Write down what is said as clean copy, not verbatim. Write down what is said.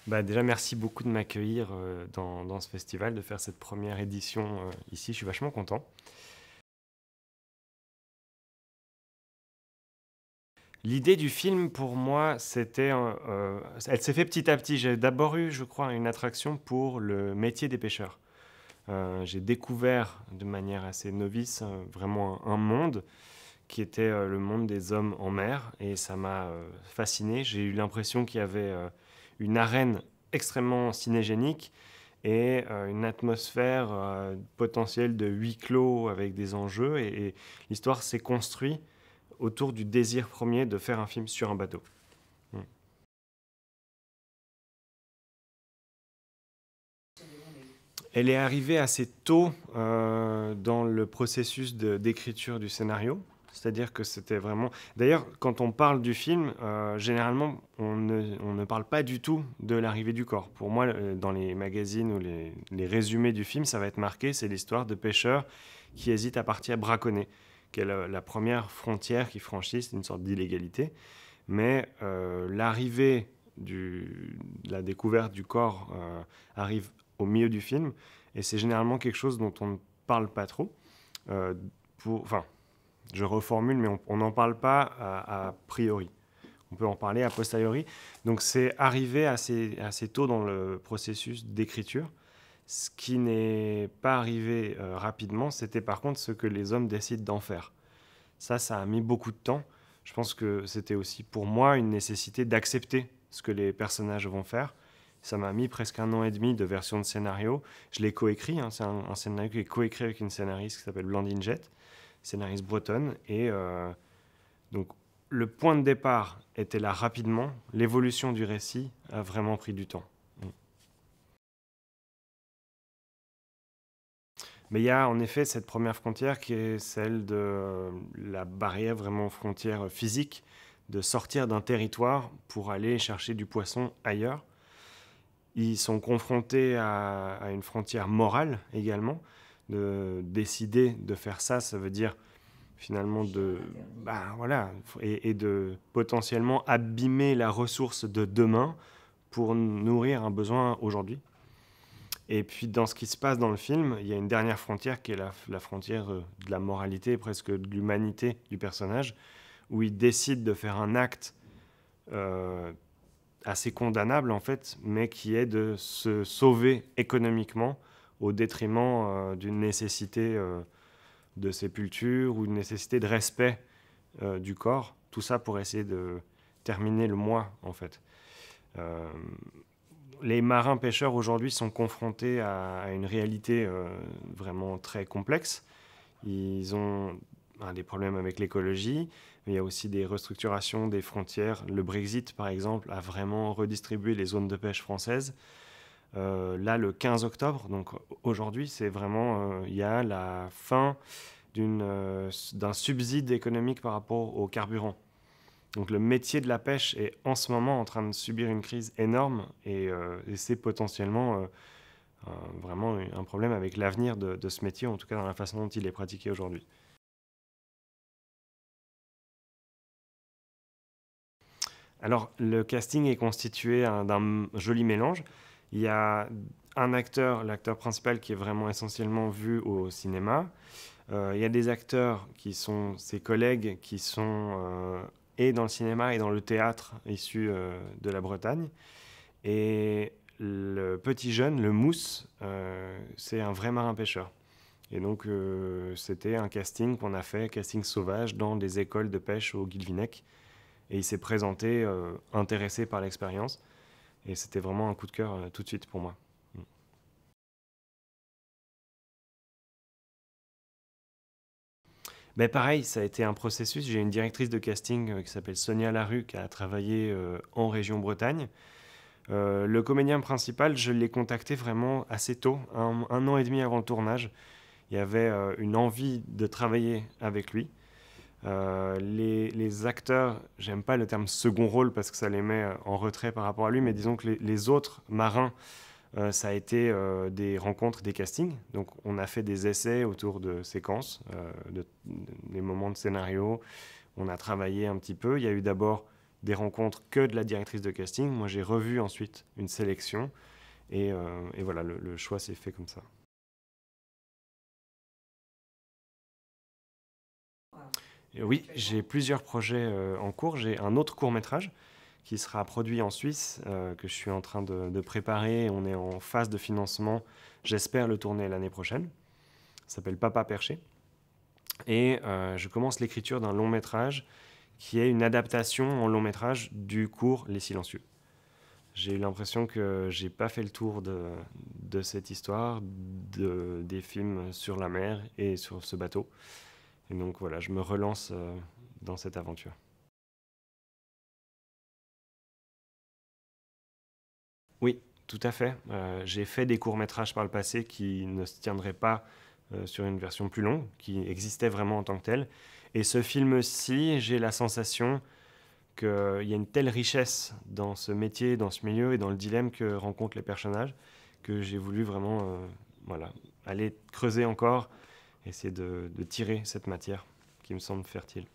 Bah, déjà, merci beaucoup de m'accueillir dans ce festival, de faire cette première édition ici. Je suis vachement content. L'idée du film, pour moi, elle s'est fait petit à petit. J'ai d'abord eu, je crois, une attraction pour le métier des pêcheurs. J'ai découvert de manière assez novice vraiment un monde qui était le monde des hommes en mer, et ça m'a fasciné. J'ai eu l'impression qu'il y avait une arène extrêmement cinégénique et une atmosphère potentielle de huis clos avec des enjeux, et l'histoire s'est construite autour du désir premier de faire un film sur un bateau. Mm. Elle est arrivée assez tôt dans le processus d'écriture du scénario. C'est-à-dire que c'était vraiment... D'ailleurs, quand on parle du film, généralement, on ne parle pas du tout de l'arrivée du corps. Pour moi, dans les magazines ou les résumés du film, ça va être marqué, c'est l'histoire de pêcheurs qui hésitent à partir braconner, qui est la première frontière qu'ils franchissent, une sorte d'illégalité. Mais l'arrivée de la découverte du corps arrive au milieu du film, et c'est généralement quelque chose dont on ne parle pas trop. Euh, enfin, je reformule, mais on n'en parle pas a priori. On peut en parler a posteriori. Donc c'est arrivé assez tôt dans le processus d'écriture. Ce qui n'est pas arrivé rapidement, c'était par contre ce que les hommes décident d'en faire. Ça a mis beaucoup de temps. Je pense que c'était aussi pour moi une nécessité d'accepter ce que les personnages vont faire. Ça m'a mis presque 1 an et demi de version de scénario. Je l'ai coécrit, hein, c'est un scénario qui est coécrit avec une scénariste qui s'appelle Blandine Jett, scénariste bretonne. Et donc le point de départ était là rapidement. L'évolution du récit a vraiment pris du temps. Mais il y a en effet cette première frontière qui est celle de la barrière vraiment frontière physique, de sortir d'un territoire pour aller chercher du poisson ailleurs. Ils sont confrontés à une frontière morale également. De décider de faire ça, ça veut dire finalement voilà, et de potentiellement abîmer la ressource de demain pour nourrir un besoin aujourd'hui. Et puis dans ce qui se passe dans le film, il y a une dernière frontière qui est la frontière de la moralité, presque de l'humanité du personnage, où il décide de faire un acte euh, assez condamnable en fait, mais qui est de se sauver économiquement au détriment d'une nécessité de sépulture ou une nécessité de respect du corps. Tout ça pour essayer de terminer le mois en fait. Euh, les marins pêcheurs aujourd'hui sont confrontés à une réalité vraiment très complexe. Ils ont des problèmes avec l'écologie, mais il y a aussi des restructurations des frontières. Le Brexit, par exemple, a vraiment redistribué les zones de pêche françaises. Là, le 15 octobre, donc aujourd'hui, c'est vraiment, il y a la fin d'un subside économique par rapport au carburant. Donc le métier de la pêche est en ce moment en train de subir une crise énorme, et c'est potentiellement vraiment un problème avec l'avenir de ce métier, en tout cas dans la façon dont il est pratiqué aujourd'hui. Alors le casting est constitué d'un joli mélange. Il y a un acteur, l'acteur principal qui est vraiment essentiellement vu au cinéma. Il y a des acteurs qui sont ses collègues qui sont et dans le cinéma et dans le théâtre issus de la Bretagne. Et le petit jeune, le Mousse, c'est un vrai marin pêcheur. Et donc, c'était un casting qu'on a fait, casting sauvage, dans des écoles de pêche au Guilvinec. Et il s'est présenté intéressé par l'expérience. Et c'était vraiment un coup de cœur tout de suite pour moi. Ben pareil, ça a été un processus. J'ai une directrice de casting qui s'appelle Sonia Larue, qui a travaillé en région Bretagne. Le comédien principal, je l'ai contacté vraiment assez tôt, 1 an et demi avant le tournage. Il y avait une envie de travailler avec lui. Les acteurs, j'aime pas le terme second rôle parce que ça les met en retrait par rapport à lui, mais disons que les autres marins, ça a été des rencontres, des castings. Donc on a fait des essais autour de séquences, des moments de scénario. On a travaillé un petit peu. Il y a eu d'abord des rencontres que de la directrice de casting. Moi, j'ai revu ensuite une sélection et voilà, le choix s'est fait comme ça. Et oui, j'ai plusieurs projets en cours. J'ai un autre court-métrage qui sera produit en Suisse, que je suis en train de préparer. On est en phase de financement. J'espère le tourner l'année prochaine. Ça s'appelle Papa Perché. Et je commence l'écriture d'un long-métrage qui est une adaptation en long-métrage du court Les Silencieux. J'ai eu l'impression que j'ai pas fait le tour de cette histoire, des films sur la mer et sur ce bateau. Et donc voilà, je me relance dans cette aventure. Oui, tout à fait. J'ai fait des courts-métrages par le passé qui ne se tiendraient pas sur une version plus longue, qui existaient vraiment en tant que tels. Et ce film-ci, j'ai la sensation qu'il y a une telle richesse dans ce métier, dans ce milieu et dans le dilemme que rencontrent les personnages que j'ai voulu vraiment voilà, aller creuser encore, essayer de tirer cette matière qui me semble fertile.